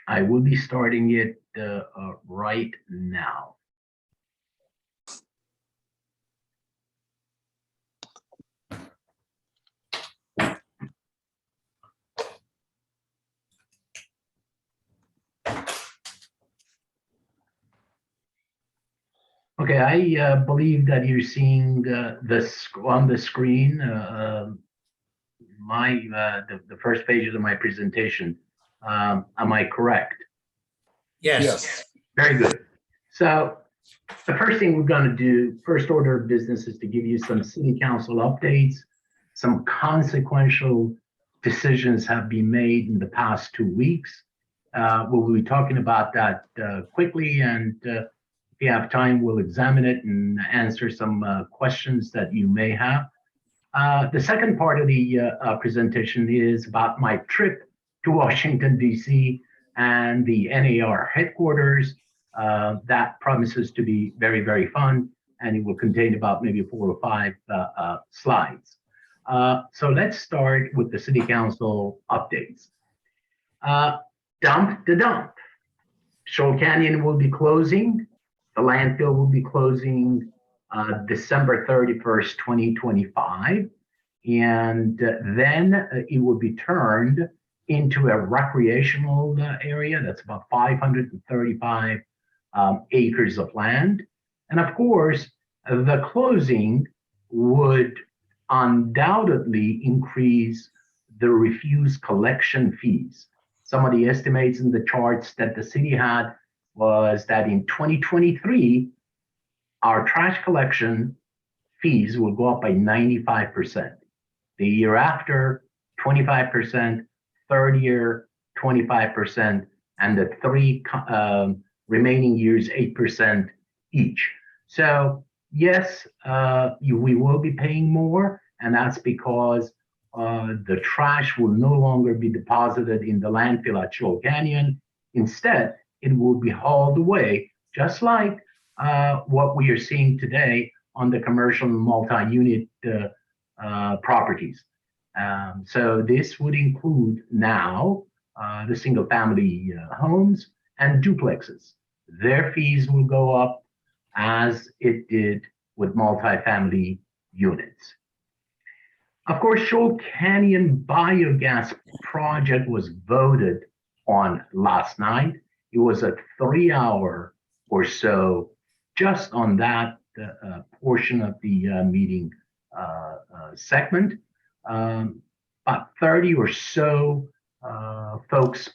I will be starting it right now. Okay, I believe that you're seeing this on the screen. The first pages of my presentation. Am I correct? Yes. Very good. So the first thing we're going to do, first order of business, is to give you some city council updates. Some consequential decisions have been made in the past 2 weeks. We'll be talking about that quickly, and if you have time, we'll examine it and answer some questions that you may have. The second part of the presentation is about my trip to Washington, D.C. and the NAR headquarters. That promises to be very, very fun, and it will contain about maybe 4 or 5 slides. So let's start with the City Council updates. Dump the dump. Scholl Canyon will be closing. The landfill will be closing December 31st, 2025. And then it will be turned into a recreational area. That's about 535 acres of land. And of course, the closing would undoubtedly increase the refuse collection fees. Some of the estimates in the charts that the city had was that in 2023, our trash collection fees will go up by 95%. The year after, 25%, third year, 25%, and the 3 remaining years, 8% each. So yes, we will be paying more, and that's because the trash will no longer be deposited in the landfill at Scholl Canyon. Instead, it will be hauled away, just like what we are seeing today on the commercial multi-unit properties. So this would include now the single-family homes and duplexes. Their fees will go up as it did with multi-family units. Of course, Scholl Canyon Biogas project was voted on last night. It was a 3-hour or so just on that portion of the meeting segment. About 30 or so folks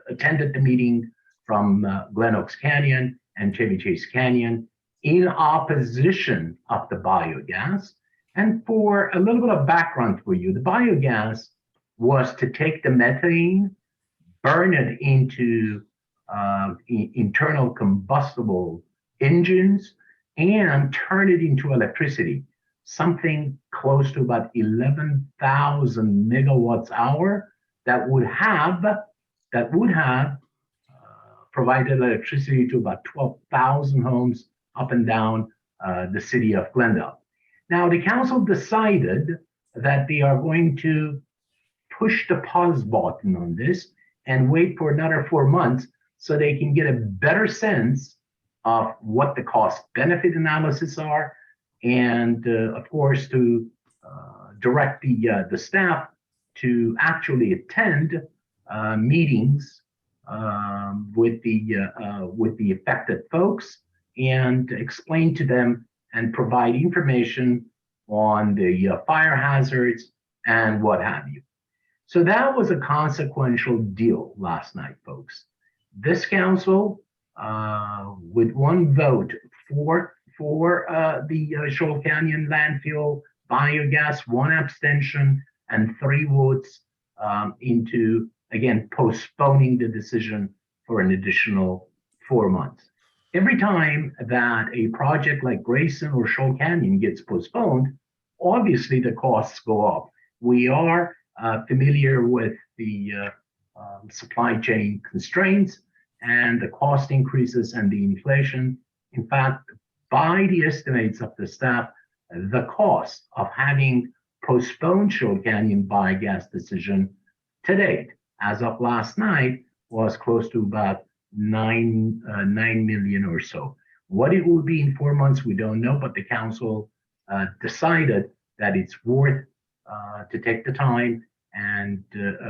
attended the meeting from Glen Oaks Canyon and Chevy Chase Canyon in opposition of the biogas. And for a little bit of background for you, the biogas was to take the methane, burn it into internal combustible engines, and turn it into electricity, something close to about 11,000 megawatts hour that would have provided electricity to about 12,000 homes up and down the city of Glendale. Now, the council decided that they are going to push the pause button on this and wait for another 4 months so they can get a better sense of what the cost-benefit analysis are, and of course to direct the staff to actually attend meetings with the affected folks and explain to them and provide information on the fire hazards and what have you. So that was a consequential deal last night, folks. This council, with 1 vote for the Scholl Canyon landfill biogas, 1 abstention, and 3 votes into, again, postponing the decision for an additional 4 months. Every time that a project like Grayson or Scholl Canyon gets postponed, obviously the costs go up. We are familiar with the supply chain constraints and the cost increases and the inflation. In fact, by the estimates of the staff, the cost of having postponed Scholl Canyon biogas decision to date, as of last night, was close to about 9 million or so. What it will be in 4 months, we don't know, but the council decided that it's worth to take the time and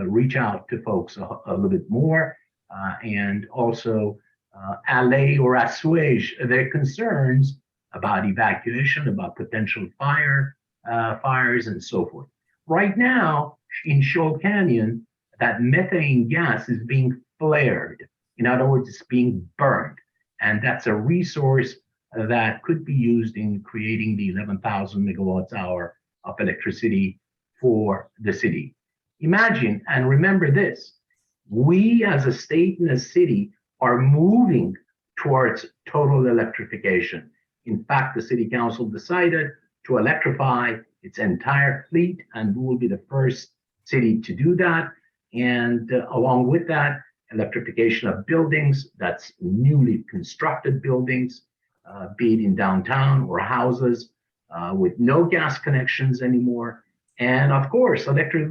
reach out to folks a little bit more and also allay or assuage their concerns about evacuation, about potential fires, and so forth. Right now, in Scholl Canyon, that methane gas is being flared. In other words, it's being burned. And that's a resource that could be used in creating the 11,000 megawatts hour of electricity for the city. Imagine and remember this, we as a state and a city are moving towards total electrification. In fact, the city council decided to electrify its entire fleet, and we will be the first city to do that. And along with that, electrification of buildings, that's newly constructed buildings, be it in downtown or houses with no gas connections anymore. And of course, electric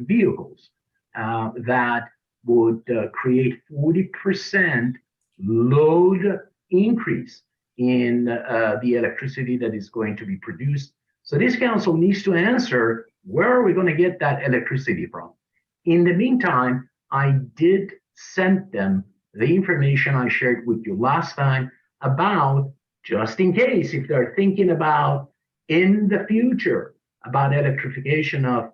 vehicles that would create 40% load increase in the electricity that is going to be produced. So this council needs to answer, where are we going to get that electricity from? In the meantime, I did send them the information I shared with you last time about, just in case, if they're thinking about in the future about electrification of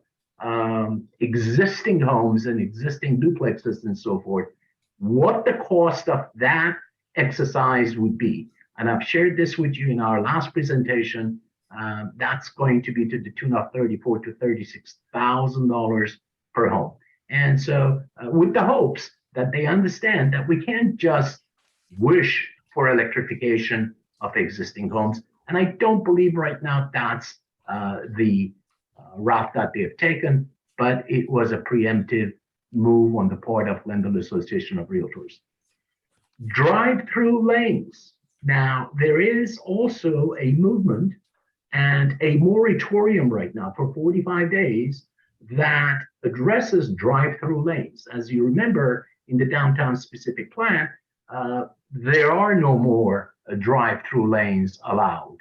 existing homes and existing duplexes and so forth, what the cost of that exercise would be. And I've shared this with you in our last presentation. That's going to be to the tune of $34,000 to $36,000 per home. And so with the hopes that they understand that we can't just wish for electrification of existing homes. And I don't believe right now that's the route that they have taken, but it was a preemptive move on the part of Landfill Association of Realtors. Drive-through lanes. Now, there is also a movement and a moratorium right now for 45 days that addresses drive-through lanes. As you remember, in the downtown specific plan, there are no more drive-through lanes allowed.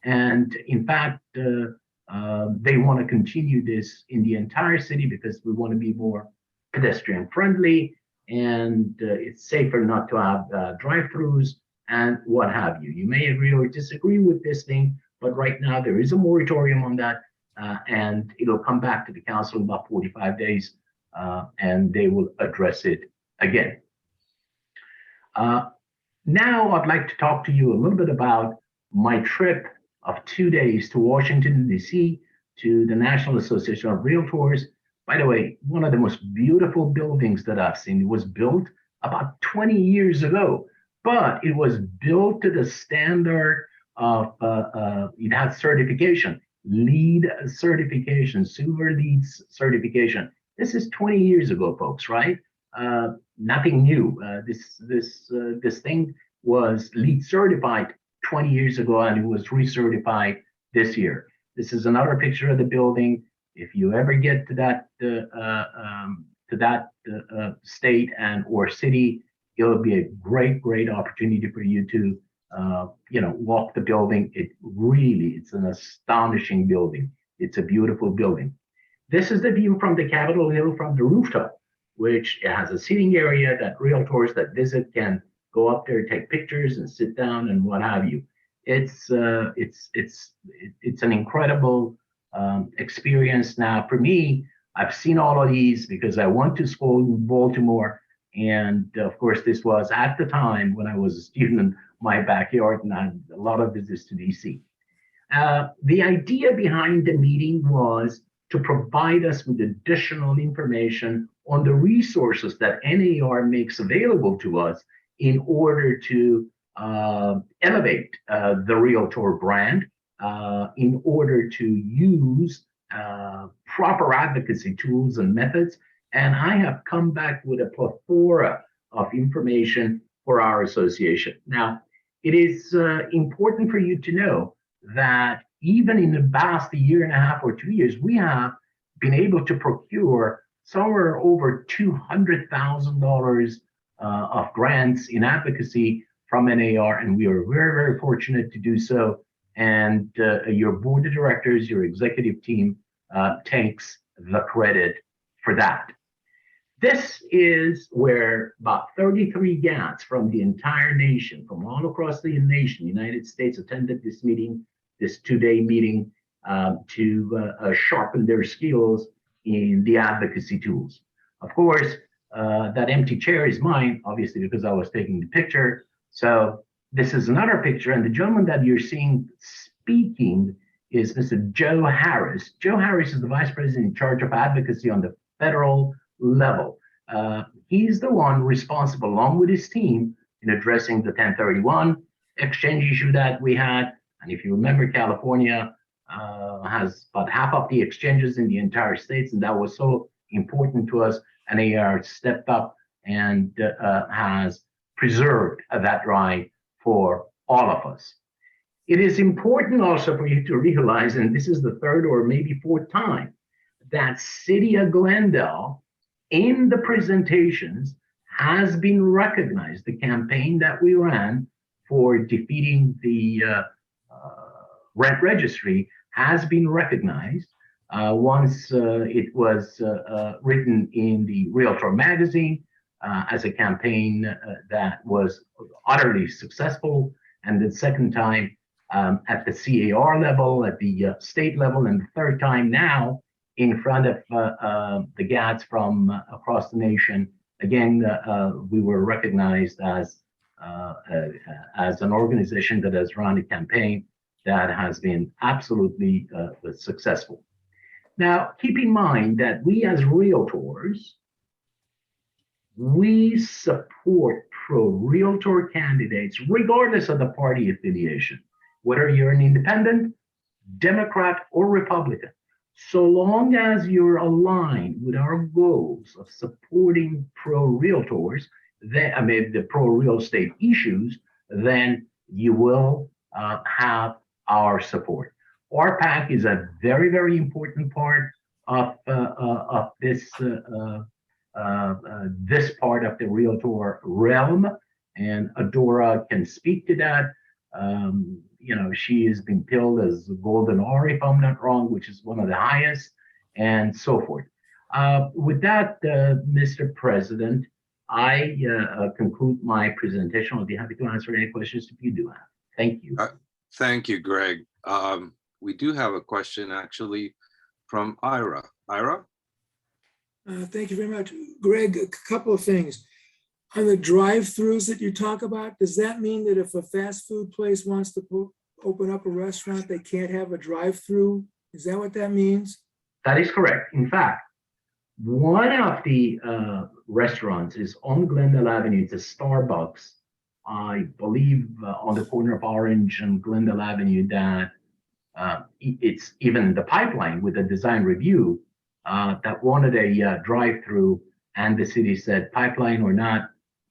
And in fact, they want to continue this in the entire city because we want to be more pedestrian friendly, and it's safer not to have drive-throughs and what have you. You may agree or disagree with this thing, but right now there is a moratorium on that, and it'll come back to the council in about 45 days, and they will address it again. Now I'd like to talk to you a little bit about my trip of 2 days to Washington, D.C., to the National Association of Realtors. By the way, one of the most beautiful buildings that I've seen. It was built about 20 years ago, but it was built to the standard of, it had certification, LEED certification, silver LEED certification. This is 20 years ago, folks, right? Nothing new. This thing was LEED certified 20 years ago, and it was recertified this year. This is another picture of the building. If you ever get to that state and or city, it'll be a great opportunity for you to walk the building. It's an astonishing building. It's a beautiful building. This is the view from the Capitol Hill from the rooftop, which has a seating area that realtors that visit can go up there, take pictures, and sit down and what have you. It's an incredible experience. Now, for me, I've seen all of these because I went to school in Baltimore, and of course, this was at the time when I was a student in my backyard, and I had a lot of visits to DC. The idea behind the meeting was to provide us with additional information on the resources that NAR makes available to us in order to elevate the Realtor brand, in order to use proper advocacy tools and methods. And I have come back with a plethora of information for our association. Now, it is important for you to know that even in the past year and a half or 2 years, we have been able to procure somewhere over $200,000 of grants in advocacy from NAR, and we are very, very fortunate to do so. And your board of directors, your executive team takes the credit for that. This is where about 33 GATs from the entire nation, from all across the nation, United States, attended this meeting, this two-day meeting, to sharpen their skills in the advocacy tools. Of course, that empty chair is mine, obviously, because I was taking the picture. So this is another picture, and the gentleman that you're seeing speaking is Mr. Joe Harris. Joe Harris is the vice president in charge of advocacy on the federal level. He's the one responsible, along with his team, in addressing the 1031 exchange issue that we had. And if you remember, California has about half of the exchanges in the entire states, and that was so important to us. And NAR stepped up and has preserved that right for all of us. It is important also for you to realize, and this is the third or maybe fourth time, that City of Glendale in the presentations has been recognized. The campaign that we ran for defeating the rent registry has been recognized. Once it was written in the Realtor magazine as a campaign that was utterly successful, and the second time at the CAR level, at the state level, and the third time now in front of the GATs from across the nation. Again, we were recognized as an organization that has run a campaign that has been absolutely successful. Now, keep in mind that we as realtors, we support pro-realtor candidates regardless of the party affiliation, whether you're an independent, Democrat, or Republican. So long as you're aligned with our goals of supporting pro-realtors, the pro-real estate issues, then you will have our support. RPAC is a very, very important part of this this part of the realtor realm, and Adora can speak to that. You know, she has been billed as Golden R, if I'm not wrong, which is one of the highest, and so forth. With that, Mr. President, I conclude my presentation. I'll be happy to answer any questions if you do have. Thank you. Thank you, Greg. We do have a question actually from Ira. Ira? Thank you very much. Greg, a couple of things. On the drive-throughs that you talk about, does that mean that if a fast food place wants to open up a restaurant, they can't have a drive-through? Is that what that means? That is correct. In fact, one of the restaurants is on Glendale Avenue. It's a Starbucks, I believe, on the corner of Orange and Glendale Avenue, that it's even the pipeline with a design review that wanted a drive-through, and the city said, pipeline or not,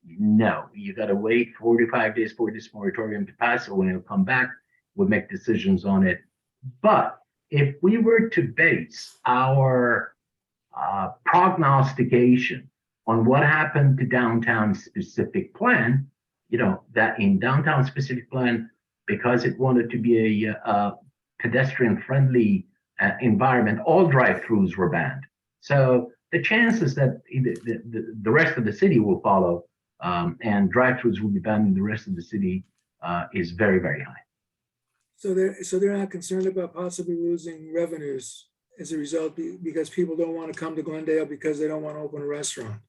no, you got to wait 45 days for this moratorium to pass. So when it'll come back, we'll make decisions on it. But if we were to base our prognostication on what happened to downtown specific plan, you know, that in downtown specific plan, because it wanted to be a pedestrian friendly environment, all drive-throughs were banned. So the chances that the rest of the city will follow and drive-throughs will be banned in the rest of the city is very, very high. So they're not concerned about possibly losing revenues as a result because people don't want to come to Glendale because they don't want to open a restaurant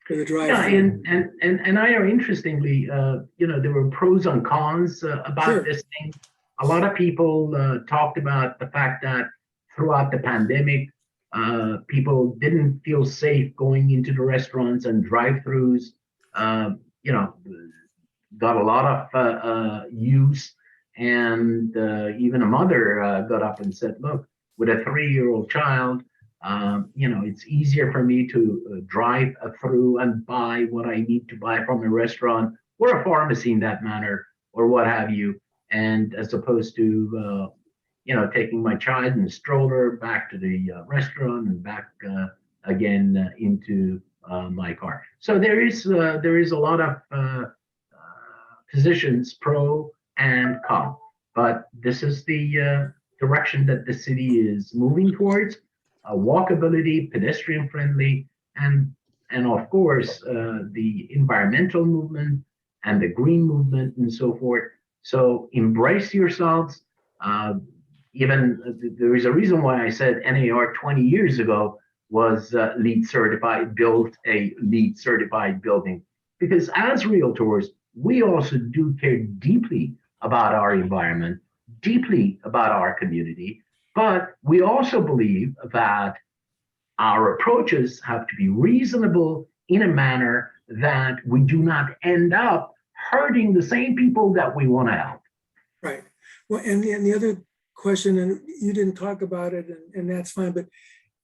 for the drive-through. Yeah, and I are interestingly, you know, there were pros and cons about this thing. A lot of people talked about the fact that throughout the pandemic, people didn't feel safe going into the restaurants, and drive-throughs, you know, got a lot of use. And even a mother got up and said, look, with a 3-year-old child, you know, it's easier for me to drive through and buy what I need to buy from a restaurant or a pharmacy in that manner, or what have you. And as opposed to, you know, taking my child in a stroller back to the restaurant and back again into my car. So there is a lot of positions pro and con, but this is the direction that the city is moving towards: walkability, pedestrian friendly, and of course the environmental movement and the green movement and so forth. So embrace yourselves. Even there is a reason why I said NAR 20 years ago was LEED certified, built a LEED certified building, because as realtors, we also do care deeply about our environment, deeply about our community, but we also believe that our approaches have to be reasonable in a manner that we do not end up hurting the same people that we want to help. Right. Well, and the other question, and you didn't talk about it, and that's fine, but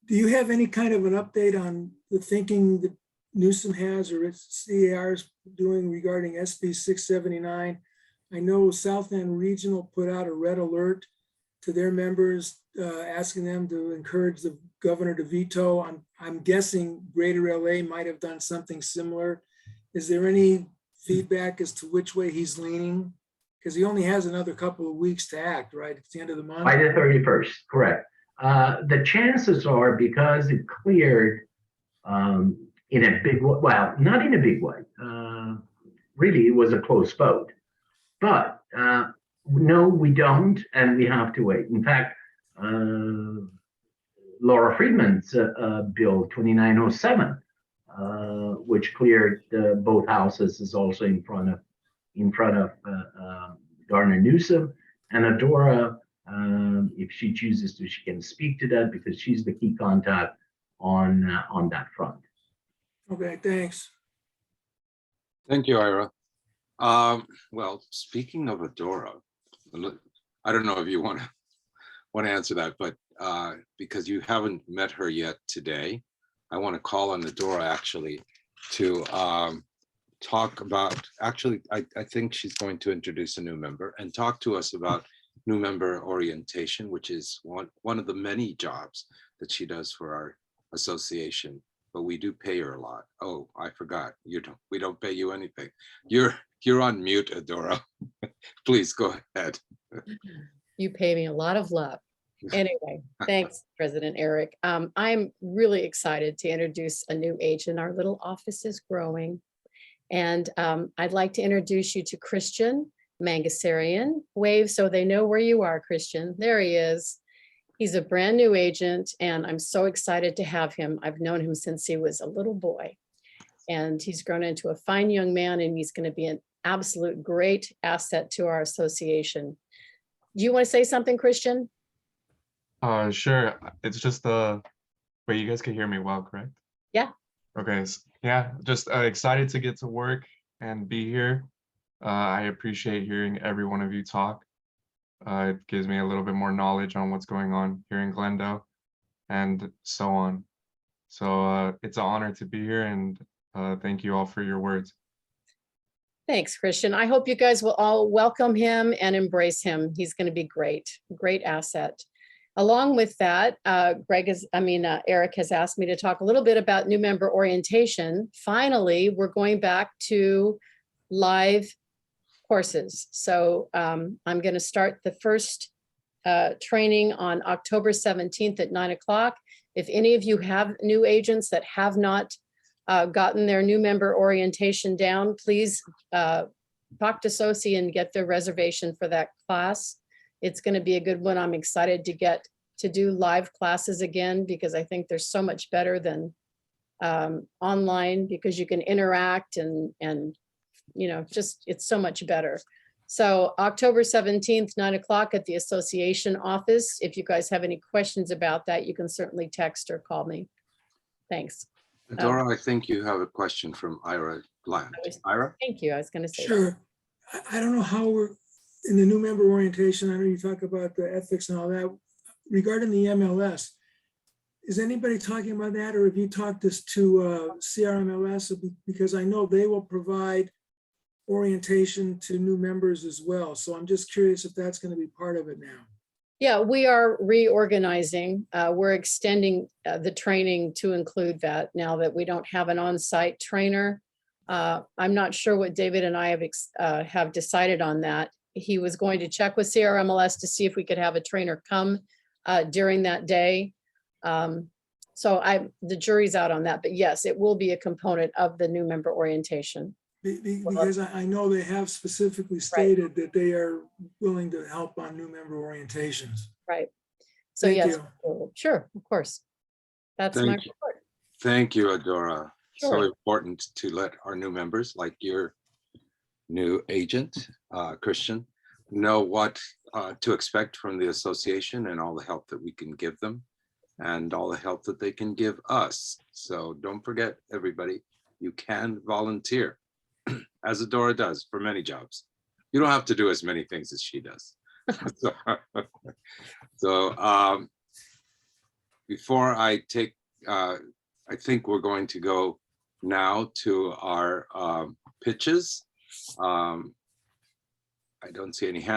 do you have any kind of an update on the thinking that Newsom has or its CAR is doing regarding SB 679? I know South End Regional put out a red alert to their members, asking them to encourage the governor to veto. I'm guessing Greater LA might have done something similar. Is there any feedback as to which way he's leaning? Because he only has another couple of weeks to act, right? It's the end of the month. By the 31st, correct. The chances are, because it cleared in a big way, well, not in a big way. Really, it was a close vote. But no, we don't, and we have to wait. In fact, Laura Friedman's bill 2907, which cleared both houses, is also in front of Governor Newsom. And Adora, if she chooses to, she can speak to that because she's the key contact on that front. Okay, thanks. Thank you, Ira. Well, speaking of Adora, I don't know if you want to answer that, but because you haven't met her yet today, I want to call on Adora actually to talk about, actually, I think she's going to introduce a new member and talk to us about new member orientation, which is one of the many jobs that she does for our association. But we do pay her a lot. Oh, I forgot. We don't pay you anything. You're on mute, Adora. Please go ahead. You pay me a lot of love. Anyway, thanks, President Eric. I'm really excited to introduce a new agent. Our little office is growing. And I'd like to introduce you to Christian Mangasarian. Wave so they know where you are, Christian. There he is. He's a brand new agent, and I'm so excited to have him. I've known him since he was a little boy, and he's grown into a fine young man, and he's going to be an absolute great asset to our association. Do you want to say something, Christian? Sure. It's just wait, you guys can hear me well, correct? Yeah. Okay. Yeah, just excited to get to work and be here. I appreciate hearing every one of you talk. It gives me a little bit more knowledge on what's going on here in Glendale and so on. So it's an honor to be here, and thank you all for your words. Thanks, Christian. I hope you guys will all welcome him and embrace him. He's going to be great asset. Along with that, Eric has asked me to talk a little bit about new member orientation. Finally, we're going back to live courses. So I'm going to start the first training on October 17th at 9 o'clock. If any of you have new agents that have not gotten their new member orientation down, please talk to Soci and get their reservation for that class. It's going to be a good one. I'm excited to get to do live classes again, because I think they're so much better than online, because you can interact and just it's so much better. So October 17th, 9 o'clock at the association office. If you guys have any questions about that, you can certainly text or call me. Thanks. Adora, I think you have a question from Ira Land. Ira? Thank you. I was going to say. Sure. I don't know how we're in the new member orientation. I know you talk about the ethics and all that. Regarding the MLS, is anybody talking about that, or have you talked this to CRMLS? Because I know they will provide orientation to new members as well. So I'm just curious if that's going to be part of it now. Yeah, we are reorganizing. We're extending the training to include that now that we don't have an on-site trainer. I'm not sure what David and I have decided on that. He was going to check with CRMLS to see if we could have a trainer come during that day. So the jury's out on that, but yes, it will be a component of the new member orientation. Because I know they have specifically stated that they are willing to help on new member orientations. Right. So Thank yes, you. sure, of course. That's my Thank you. report. Thank you, Adora. So Sure. important to let our new members, like your new agent, Christian, know what to expect from the association and all the help that we can give them and all the help that they can give us. So don't forget, everybody, you can volunteer, as Adora does for many jobs. You don't have to do as many things as she does. So before I take, I think we're going to go now to our pitches. I don't see any hands